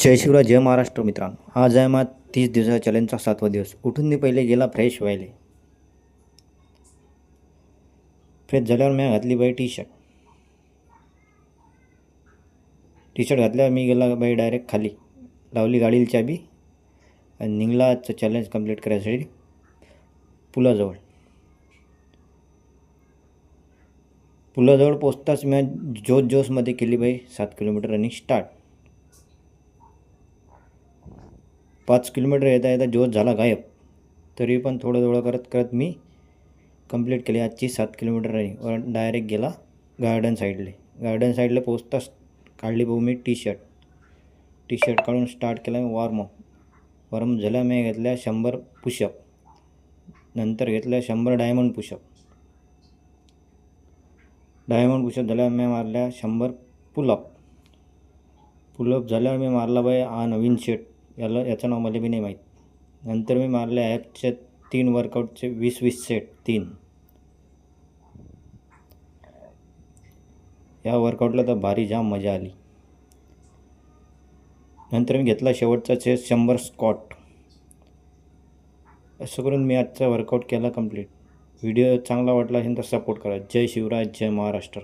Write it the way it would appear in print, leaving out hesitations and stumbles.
जय शिवराय, जय महाराष्ट्र. मित्रांनो, आज आहे मग 30 दिवसाच्या चॅलेंजचा 7वा दिवस. उठून मी पहिले गेला फ्रेश व्हायले. फ्रेश झाल्यावर मी घातली बाई टी शर्ट घातल्यावर मी गेला बाई डायरेक्ट खाली, लावली गाडीला चाबी आणि निघला आजचं चॅलेंज कंप्लीट करायसाठी पुलाजवळ. पुलाजवळ पोचताच मी जोशमध्ये केली बाई 7 किलोमीटर रनिंग स्टार्ट. 5 किलोमीटर येता येता जोश झाला गायब. तरी पण थोडं करत करत मी कंप्लीट केली आजची 7 किलोमीटर रनिंग. वर डायरेक्ट गेला गार्डन साईडला पोचताच काढली भाऊ मी टी शर्ट काढून स्टार्ट केला मी वॉर्मअप झाल्या. मी घेतल्या 100 पुशअप, नंतर घेतल्या 100 डायमंड पुशअप झाल्यावर मी मारल्या 100 पुलअप झाल्यावर मी मारला बाई हा नवीन सेट. याचं नाव मला बी नाही माहीत. नंतर मी मारल्या ॲपचे 3 वर्कआउटचे 20-20 सेट 3. या वर्कआउटला तर भारी जाम मजा आली. नंतर मी घेतला शेवटचा चेस्ट 100 स्क्वॉट. असं करून मी आजचा वर्कआउट केला कंप्लीट. व्हिडिओ चांगला वाटला असेल तर सपोर्ट करा. जय शिवराय, जय महाराष्ट्र.